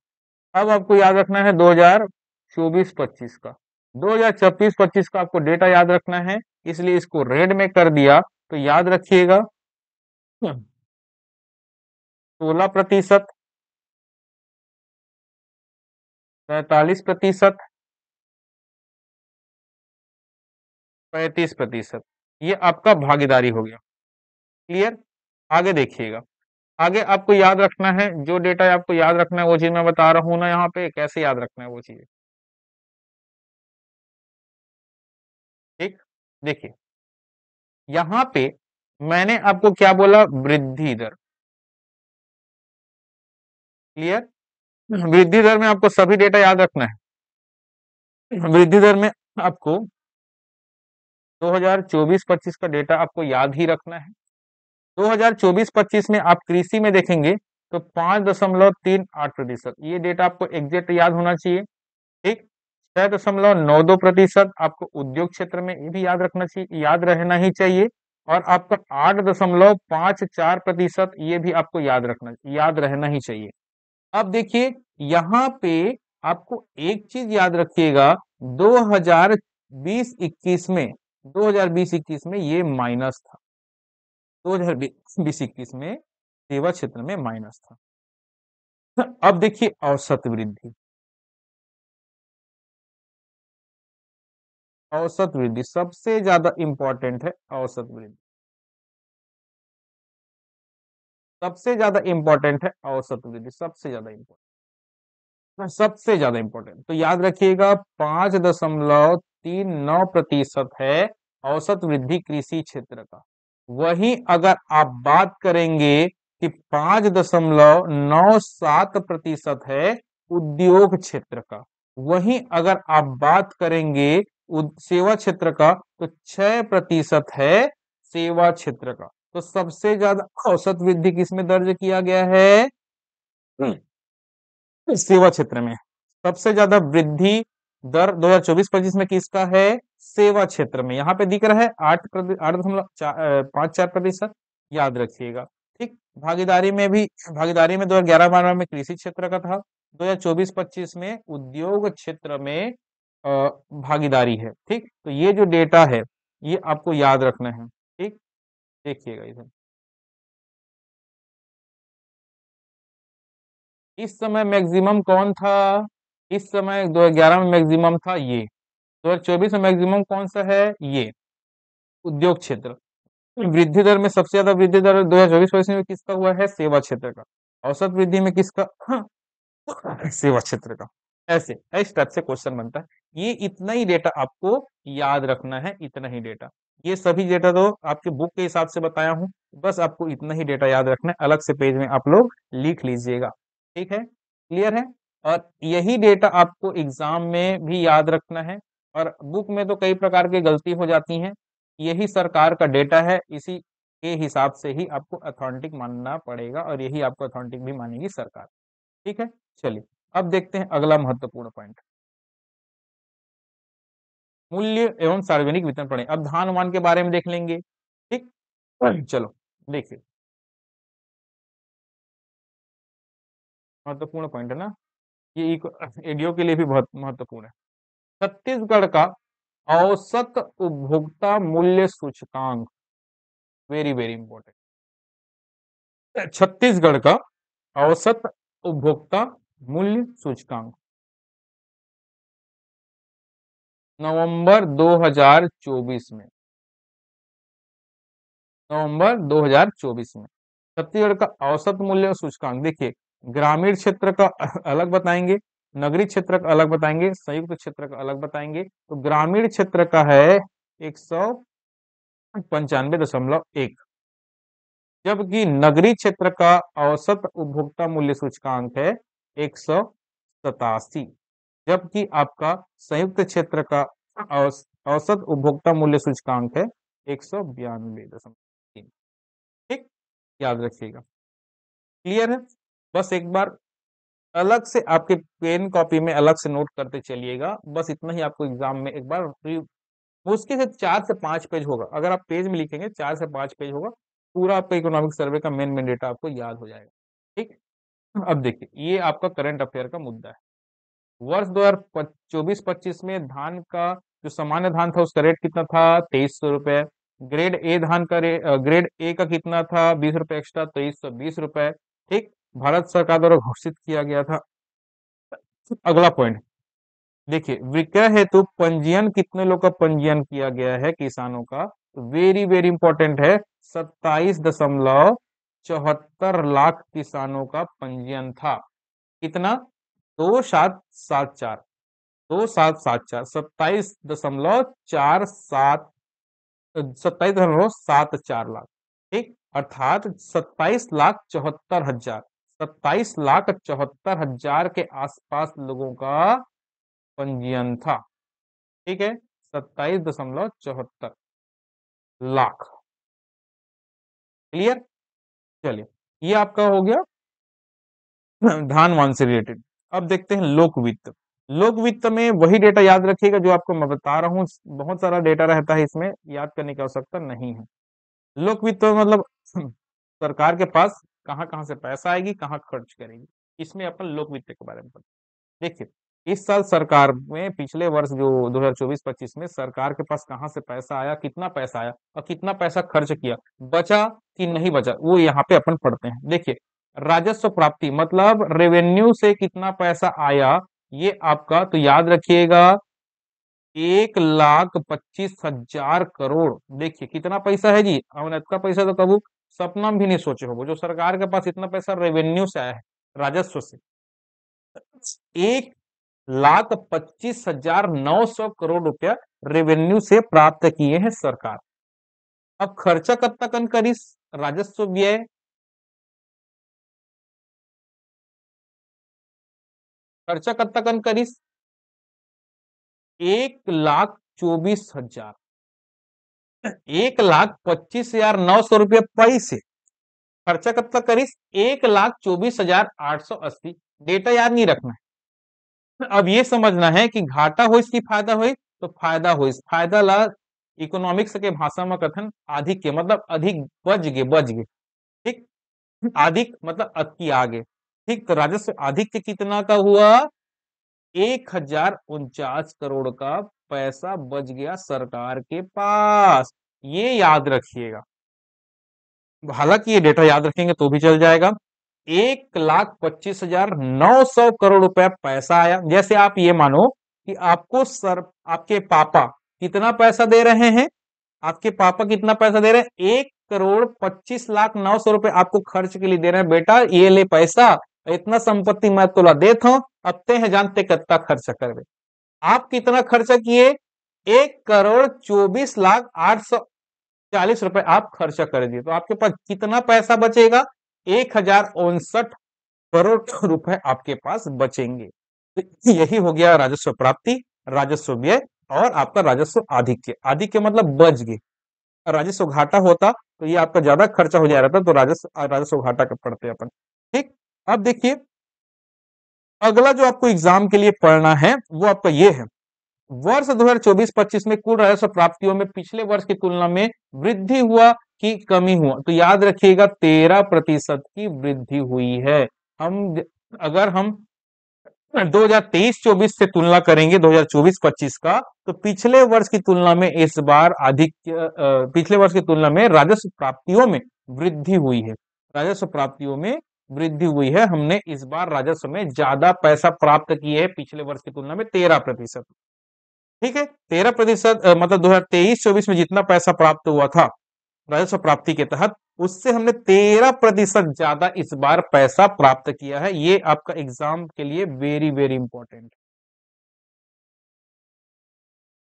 अब आपको याद रखना है 2024-25 का, 2024-25 का आपको डेटा याद रखना है, इसलिए इसको रेड में कर दिया। तो याद रखिएगा 16%, 43%, 35%। ये आपका भागीदारी हो गया। क्लियर? आगे देखिएगा। आगे आपको याद रखना है, जो डेटा आपको याद रखना है वो चीज मैं बता रहा हूं ना, यहाँ पे कैसे याद रखना है वो चीज। ठीक, देखिए यहाँ पे मैंने आपको क्या बोला, वृद्धि दर। क्लियर? वृद्धि दर में आपको सभी डेटा याद रखना है। वृद्धि दर में आपको 2024-25 का डेटा आपको याद ही रखना है। 2024-25 में आप कृषि में देखेंगे तो 5.38%, ये डेटा आपको एग्जैक्ट याद होना चाहिए। ठीक, 6.92% आपको उद्योग क्षेत्र में, ये भी याद रखना चाहिए, याद रहना ही चाहिए। और आपका 8.54%, ये भी आपको याद रहना ही चाहिए। अब देखिए यहाँ पे आपको एक चीज याद रखिएगा, 2020-21 में, 2020-21 में ये माइनस था। 2020-21 में सेवा क्षेत्र में माइनस था। अब देखिए औसत वृद्धि, औसत वृद्धि सबसे ज्यादा इंपॉर्टेंट है। औसत वृद्धि सबसे ज्यादा इंपॉर्टेंट है। औसत वृद्धि सबसे ज्यादा इंपॉर्टेंट, सबसे ज्यादा इंपॉर्टेंट। तो याद रखिएगा 5.39% है औसत वृद्धि कृषि क्षेत्र का। वहीं अगर आप बात करेंगे कि 5.97% है उद्योग क्षेत्र का। वहीं अगर आप बात करेंगे सेवा क्षेत्र का तो 6% है सेवा क्षेत्र का। तो सबसे ज्यादा औसत वृद्धि किसमें दर्ज किया गया है? सेवा क्षेत्र में। सबसे ज्यादा वृद्धि दर 2024-25 में किसका है? सेवा क्षेत्र में। यहाँ पे दिख रहा है 8.54%। याद रखिएगा। ठीक, भागीदारी में भी, भागीदारी में 2011-12 में कृषि क्षेत्र का था, 2024-25 में उद्योग क्षेत्र में भागीदारी है। ठीक, तो ये जो डेटा है ये आपको याद रखना है। ठीक, देखिएगा इधर। इस समय मैक्सिमम कौन था? इस समय 2011 में मैक्सिमम था ये। 2024 में मैक्सिमम कौन सा है? ये उद्योग क्षेत्र। वृद्धि दर में सबसे ज्यादा वृद्धि दर 2024-25 में किसका हुआ है? सेवा क्षेत्र का। औसत वृद्धि में किसका? सेवा क्षेत्र का। ऐसे इस टाइप से क्वेश्चन बनता है। ये इतना ही डेटा आपको याद रखना है, इतना ही डेटा। ये सभी डेटा तो आपके बुक के हिसाब से बताया हूं, बस आपको इतना ही डेटा याद रखना है। अलग से पेज में आप लोग लिख लीजिएगा। ठीक है, क्लियर है? और यही डेटा आपको एग्जाम में भी याद रखना है। और बुक में तो कई प्रकार की गलती हो जाती हैं, यही सरकार का डेटा है, इसी के हिसाब से ही आपको अथॉन्टिक मानना पड़ेगा और यही आपको अथॉन्टिक भी मानेगी सरकार। ठीक है, चलिए अब देखते हैं अगला महत्वपूर्ण पॉइंट, मूल्य एवं सार्वजनिक वितरण पढ़े। अब धान वान के बारे में देख लेंगे। ठीक, चलो देखिए, महत्वपूर्ण पॉइंट है ना ये, एडीओ के लिए भी बहुत महत्वपूर्ण है। छत्तीसगढ़ का औसत उपभोक्ता मूल्य सूचकांक, वेरी वेरी इंपॉर्टेंट। छत्तीसगढ़ का औसत उपभोक्ता मूल्य सूचकांक नवंबर 2024 में, नवंबर 2024 में छत्तीसगढ़ का औसत मूल्य सूचकांक। देखिए ग्रामीण क्षेत्र का अलग बताएंगे, नगरीय क्षेत्र का अलग बताएंगे, संयुक्त क्षेत्र का अलग बताएंगे। तो ग्रामीण क्षेत्र का है 195.1, जबकि नगरीय क्षेत्र का औसत उपभोक्ता मूल्य सूचकांक है 187, जबकि आपका संयुक्त क्षेत्र का औसत उपभोक्ता मूल्य सूचकांक है 192.3। ठीक, याद रखिएगा। क्लियर है? बस एक बार अलग से आपके पेन कॉपी में अलग से नोट करते चलिएगा। बस इतना ही आपको एग्जाम में एक बार मुश्किल से 4 से 5 पेज होगा, अगर आप पेज में लिखेंगे 4 से 5 पेज होगा, पूरा आपका इकोनॉमिक सर्वे का मेन मेन डेटा आपको याद हो जाएगा। ठीक, अब देखिए ये आपका करंट अफेयर का मुद्दा है। वर्ष 2024-25 में धान का जो सामान्य धान था उसका रेट कितना था? 2300 रुपए। ग्रेड ए धान का ग्रेड ए का कितना था? 20 रुपए एक्स्ट्रा, 2320 रुपए। ठीक, भारत सरकार द्वारा घोषित किया गया था। अगला पॉइंट, देखिए विक्रय हेतु पंजीयन कितने लोग का पंजीयन किया गया है किसानों का, वेरी वेरी इंपॉर्टेंट है, 27.74 लाख किसानों का पंजीयन था। कितना? 2774, 2774, 27.74 लाख, ठीक, अर्थात 27,74,000, 27,74,000 के आसपास लोगों का पंजीयन था। ठीक है, 27.74 लाख। क्लियर? चलिए, ये आपका हो गया धान वान से रिलेटेड। अब देखते हैं लोक वित्त। लोक वित्त में वही डेटा याद रखिएगा जो आपको मैं बता रहा हूँ, बहुत सारा डेटा रहता है इसमें, याद करने की आवश्यकता नहीं है। लोक वित्त मतलब सरकार के पास कहाँ कहाँ से पैसा आएगी, कहाँ खर्च करेगी, इसमें अपन लोक वित्त के बारे में पढ़ते। देखिए, इस साल सरकार में पिछले वर्ष जो 2024-25 में सरकार के पास कहाँ से पैसा आया, कितना पैसा आया और कितना पैसा खर्च किया, बचा कि नहीं बचा, वो यहाँ पे अपन पढ़ते हैं। देखिए, राजस्व प्राप्ति मतलब रेवेन्यू से कितना पैसा आया, ये आपका तो याद रखिएगा 1,25,000 करोड़। देखिए कितना पैसा है जी, हमने इतना पैसा तो कभी सपना में भी नहीं सोचे होंगे, जो सरकार के पास इतना पैसा रेवेन्यू से आया है, राजस्व से 1,25,900 करोड़ रुपया रेवेन्यू से प्राप्त किए हैं सरकार। अब खर्चा कब तक करीस, राजस्व व्यय, खर्चा कब तक करीस 1,24,000, 1,25,900 रुपया पैसे। खर्चा कब तक करीस 1,24,880। डेटा याद नहीं रखना है, अब ये समझना है कि घाटा हो इसकी फायदा हो, तो फायदा हो, इस फायदा ला इकोनॉमिक्स के भाषा में कथन आधिक्य मतलब अधिक, बच गे, ठीक, अधिक मतलब अति आगे, ठीक। तो राजस्व आधिक्य कितना का हुआ, 1,049 करोड़ का पैसा बच गया सरकार के पास, ये याद रखिएगा। हालांकि ये डेटा याद रखेंगे तो भी चल जाएगा। 1,25,900 करोड़ रुपया पैसा आया। जैसे आप ये मानो कि आपको सर आपके पापा कितना पैसा दे रहे हैं, आपके पापा कितना पैसा दे रहे हैं, 1,25,09,000 रुपए आपको खर्च के लिए दे रहे हैं, बेटा ये ले पैसा, इतना संपत्ति मैं तोला देता हूं, अब ते हैं जानते कितना खर्चा करवे। आप कितना खर्चा किए, 1,24,08,40 रुपए आप खर्चा कर दिए, तो आपके पास कितना पैसा बचेगा, 1,059 करोड़ रुपए आपके पास बचेंगे। तो यही हो गया राजस्व प्राप्ति, राजस्व व्यय और आपका राजस्व आधिक्य। आधिक्य मतलब बच गए, राजस्व घाटा होता तो ये आपका ज्यादा खर्चा हो जा रहा था, तो राजस्व घाटा का पढ़ते अपन। ठीक, अब देखिए अगला जो आपको एग्जाम के लिए पढ़ना है वो आपका ये है, वर्ष 2024-25 में कुल राजस्व प्राप्तियों में पिछले वर्ष की तुलना में वृद्धि हुआ कि कमी हुआ, तो याद रखिएगा 13% की वृद्धि हुई है। अगर हम 2023-24 से तुलना करेंगे 2024-25 का, तो पिछले वर्ष की तुलना में इस बार अधिक, पिछले वर्ष की तुलना में राजस्व प्राप्तियों में वृद्धि हुई है, राजस्व प्राप्तियों में वृद्धि हुई है। हमने इस बार राजस्व में ज्यादा पैसा प्राप्त किए है पिछले वर्ष की तुलना में 13%। ठीक है, 13% मतलब 2023-24 में जितना पैसा प्राप्त हुआ था राजस्व प्राप्ति के तहत, उससे हमने 13% ज्यादा इस बार पैसा प्राप्त किया है। ये आपका एग्जाम के लिए वेरी वेरी इंपॉर्टेंट।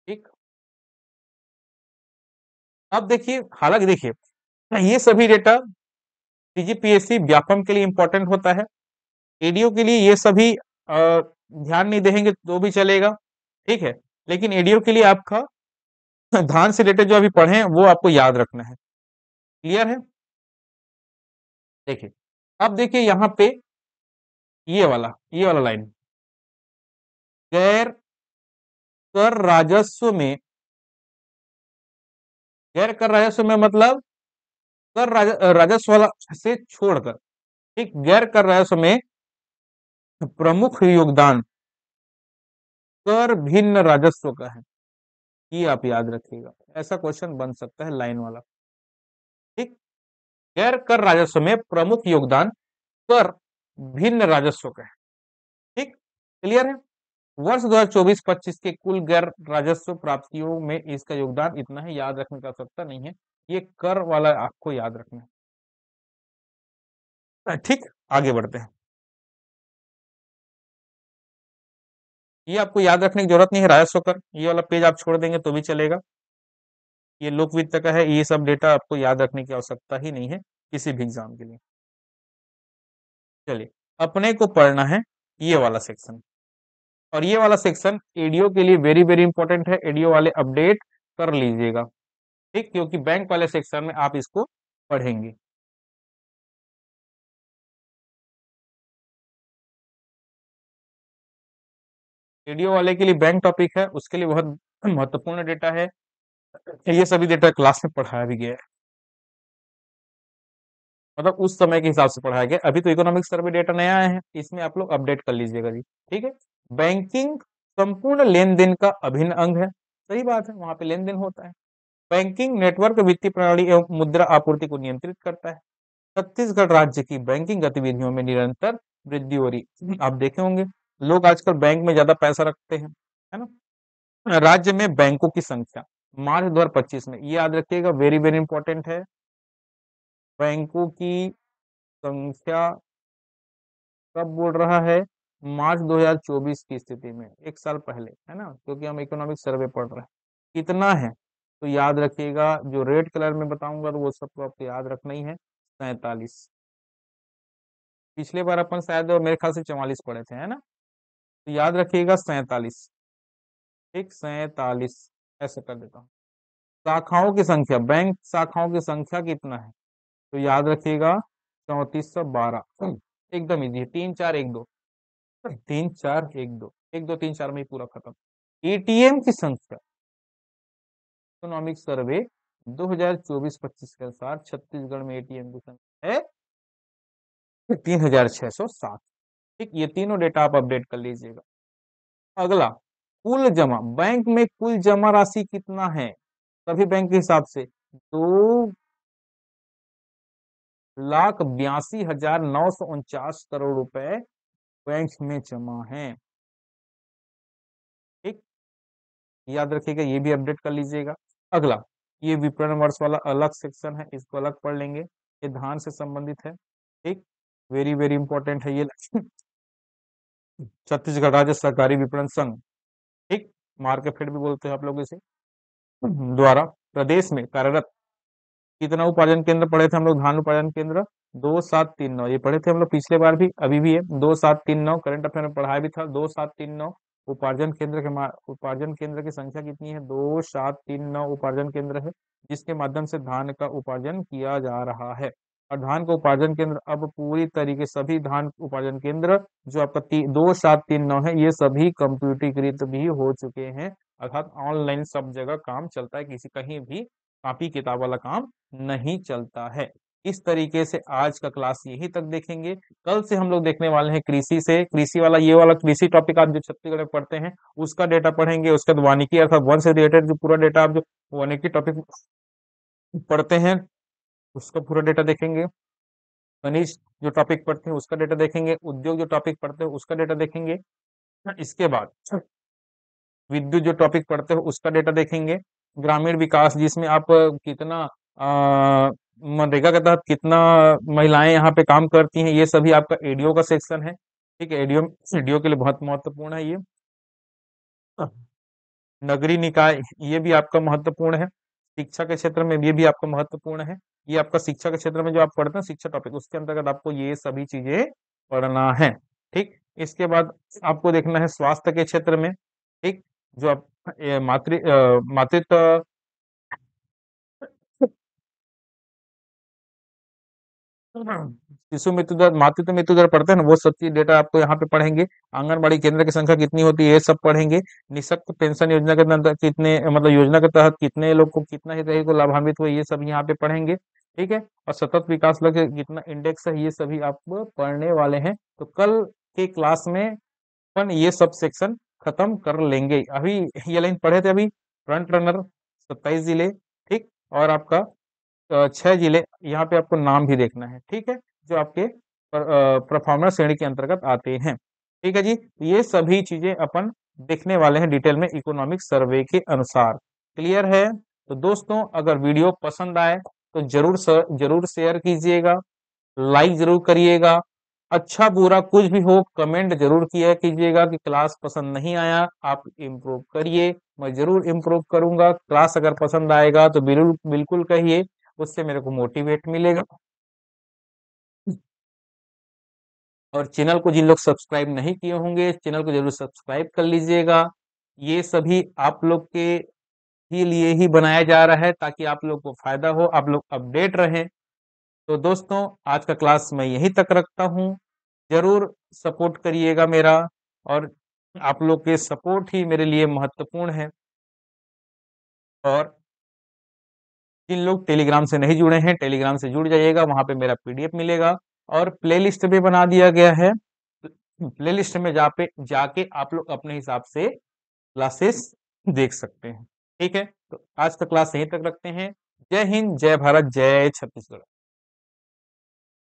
ठीक, अब देखिए, हालांकि देखिए ये सभी डेटा सीजीपीएससी व्यापम के लिए इंपॉर्टेंट होता है, एडीओ के लिए ये सभी ध्यान नहीं देंगे तो भी चलेगा, ठीक है, लेकिन एडीओ के लिए आपका धान से रिलेटेड जो अभी पढ़े वो आपको याद रखना है। क्लियर है? देखिए, अब देखिए यहां पे ये वाला लाइन, गैर कर राजस्व में, गैर कर राजस्व में मतलब राजस्व वाला से छोड़कर, ठीक, गैर कर राजस्व में प्रमुख योगदान कर भिन्न राजस्व का है, ये आप याद रखिएगा, ऐसा क्वेश्चन बन सकता है लाइन वाला। ठीक, गैर कर राजस्व में प्रमुख योगदान कर भिन्न राजस्व का है। ठीक, क्लियर है? वर्ष 2024-25 के कुल गैर राजस्व प्राप्तियों में इसका योगदान इतना है, याद रखने का आवश्यकता नहीं है, ये कर वाला आपको याद रखना है। ठीक, आगे बढ़ते हैं। ये आपको याद रखने की जरूरत नहीं है, राजस्व कर, ये वाला पेज आप छोड़ देंगे तो भी चलेगा। ये लोक वित्त का है, ये सब डेटा आपको याद रखने की आवश्यकता ही नहीं है किसी भी एग्जाम के लिए। चलिए, अपने को पढ़ना है ये वाला सेक्शन, और ये वाला सेक्शन एडीओ के लिए वेरी वेरी इंपॉर्टेंट है, एडीओ वाले अपडेट कर लीजिएगा, ठीक, क्योंकि बैंक वाले सेक्शन में आप इसको पढ़ेंगे। एडीओ वाले के लिए बैंक टॉपिक है, उसके लिए बहुत महत्वपूर्ण डेटा है, ये सभी डेटा क्लास में पढ़ाया भी गया है, मतलब उस समय के हिसाब से पढ़ाया गया। अभी तो इकोनॉमिक सर्वे डेटा नया आया है, इसमें आप लोग अपडेट कर लीजिएगा जी, ठीक है। बैंकिंग संपूर्ण लेन देन का अभिन्न अंग है, सही बात है, वहां पे लेन देन होता है। बैंकिंग नेटवर्क वित्तीय प्रणाली एवं मुद्रा आपूर्ति को नियंत्रित करता है। छत्तीसगढ़ राज्य की बैंकिंग गतिविधियों में निरंतर वृद्धि हो रही, आप देखे होंगे लोग आजकल बैंक में ज्यादा पैसा रखते हैं, है ना। राज्य में बैंकों की संख्या मार्च 2025 में, ये याद रखिएगा, वेरी वेरी इंपॉर्टेंट है, बैंकों की संख्या कब बोल रहा है, मार्च 2024 की स्थिति में, एक साल पहले, है ना, क्योंकि हम इकोनॉमिक सर्वे पढ़ रहे हैं। कितना है तो याद रखिएगा, जो रेड कलर में बताऊंगा तो वो सबको आपको याद रखना ही है, 47। पिछले बार अपन शायद मेरे ख्याल से 44 पढ़े थे, है ना, तो याद रखिएगा 47, ठीक, 47 ऐसे कर देता हूँ। शाखाओं की संख्या, बैंक शाखाओं की संख्या कितना है तो याद रखिएगा 3412, एकदम इजी है, 3 4 1 2, 3 4 1 2, 1 2 3 4 में ही पूरा खत्म। एटीएम की संख्या, इकोनॉमिक सर्वे 2024-25 के अनुसार छत्तीसगढ़ में एटीएम की संख्या है 3607, ठीक, ये तीनों डेटा आप अपडेट कर लीजिएगा। अगला, कुल जमा, बैंक में कुल जमा राशि कितना है सभी बैंक के हिसाब से, 2,82,949 करोड़ रुपए बैंक में जमा है, ठीक, याद रखिएगा, ये भी अपडेट कर लीजिएगा। अगला, ये विपणन वर्ष वाला अलग सेक्शन है, इसको अलग पढ़ लेंगे, ये धान से संबंधित है, ठीक, वेरी वेरी इंपॉर्टेंट है ये। छत्तीसगढ़ राज्य सहकारी विपणन संघ, ठीक, मार्केफेड भी बोलते हैं आप लोग इसे, द्वारा प्रदेश में कार्यरत कितना उपार्जन केंद्र पढ़े थे हम लोग, धान उपार्जन केंद्र 2739, ये पढ़े थे हम लोग पिछले बार भी, अभी भी है 2739, करंट अफेयर में पढ़ाया भी था 2739। उपार्जन केंद्र के उपार्जन केंद्र की संख्या कितनी है, 2739 उपार्जन केंद्र है, जिसके माध्यम से धान का उपार्जन किया जा रहा है। और धान का उपार्जन केंद्र अब पूरी तरीके सभी धान उपार्जन केंद्र जो आपका 2739 है, ये सभी कंप्यूटरीकृत भी हो चुके हैं, अर्थात ऑनलाइन सब जगह काम चलता है, किसी कहीं भी कॉपी किताब वाला काम नहीं चलता है। इस तरीके से आज का क्लास यहीं तक देखेंगे, कल से हम लोग देखने वाले हैं कृषि से, कृषि वाला ये वाला कृषि टॉपिक आप जो छत्तीसगढ़ में पढ़ते हैं उसका डेटा पढ़ेंगे, उसके बाद वानिकी अर्थात वन से रिलेटेड जो पूरा डेटा आप जो वानिकी टॉपिक पढ़ते हैं उसका पूरा डेटा देखेंगे, खनिज जो टॉपिक पढ़ते हैं उसका डेटा देखेंगे, उद्योग जो टॉपिक पढ़ते हैं उसका डेटा देखेंगे, इसके बाद विद्युत जो टॉपिक पढ़ते हो उसका डेटा देखेंगे, ग्रामीण विकास जिसमें आप कितना मनरेगा के तहत कितना महिलाएं यहाँ पे काम करती हैं, ये सभी आपका एडीओ का सेक्शन है, ठीक है, एडीओ एडीओ के लिए बहुत महत्वपूर्ण है ये। नगरीय निकाय, ये भी आपका महत्वपूर्ण है, शिक्षा के क्षेत्र में ये भी आपका महत्वपूर्ण है, ये आपका शिक्षा के क्षेत्र में जो आप पढ़ते हैं शिक्षा टॉपिक उसके अंतर्गत आपको ये सभी चीजें पढ़ना है, ठीक। इसके बाद आपको देखना है स्वास्थ्य के क्षेत्र में, ठीक, जो आप मातृत्व शिशु मृत्यु दर, मातृत्व मृत्यु दर पढ़ते हैं ना, वो सब चीज डेटा आपको यहाँ पे पढ़ेंगे। आंगनबाड़ी केंद्र की संख्या कितनी होती है ये सब पढ़ेंगे। निःशक्त पेंशन योजना के अंदर कितने, मतलब योजना के तहत कितने लोग को, कितना हितग्राही को लाभान्वित हुए, ये सब यहाँ पे पढ़ेंगे, ठीक है। और सतत विकास लक्ष्य कितना इंडेक्स है, ये सभी आप पढ़ने वाले हैं, तो कल के क्लास में अपन ये सब सेक्शन खत्म कर लेंगे। अभी ये लाइन पढ़े थे अभी, फ्रंट रनर 27 जिले, ठीक, और आपका 6 जिले, यहाँ पे आपको नाम भी देखना है, ठीक है, जो आपके परफॉर्मर श्रेणी के अंतर्गत आते हैं, ठीक है जी। ये सभी चीजें अपन देखने वाले हैं डिटेल में इकोनॉमिक सर्वे के अनुसार। क्लियर है? तो दोस्तों अगर वीडियो पसंद आए तो जरूर शेयर कीजिएगा, लाइक जरूर करिएगा। अच्छा बुरा कुछ भी हो कमेंट जरूर किया कीजिएगा कि क्लास पसंद नहीं आया आप इम्प्रूव करिए, मैं जरूर इम्प्रूव करूंगा। क्लास अगर पसंद आएगा तो बिल्कुल बिल्कुल कहिए, उससे मेरे को मोटिवेट मिलेगा। और चैनल को जिन लोग सब्सक्राइब नहीं किए होंगे चैनल को जरूर सब्सक्राइब कर लीजिएगा। ये सभी आप लोग के ही लिए ही बनाया जा रहा है ताकि आप लोग को फायदा हो, आप लोग अपडेट रहें। तो दोस्तों आज का क्लास मैं यहीं तक रखता हूँ, जरूर सपोर्ट करिएगा मेरा, और आप लोग के सपोर्ट ही मेरे लिए महत्वपूर्ण है। और जिन लोग टेलीग्राम से नहीं जुड़े हैं टेलीग्राम से जुड़ जाइएगा, वहां पे मेरा पीडीएफ मिलेगा और प्लेलिस्ट भी बना दिया गया है। प्लेलिस्ट में जाके आप लोग अपने हिसाब से क्लासेस देख सकते हैं। ठीक है, तो आज का क्लास यहीं तक रखते हैं। जय हिंद, जय भारत, जय छत्तीसगढ़।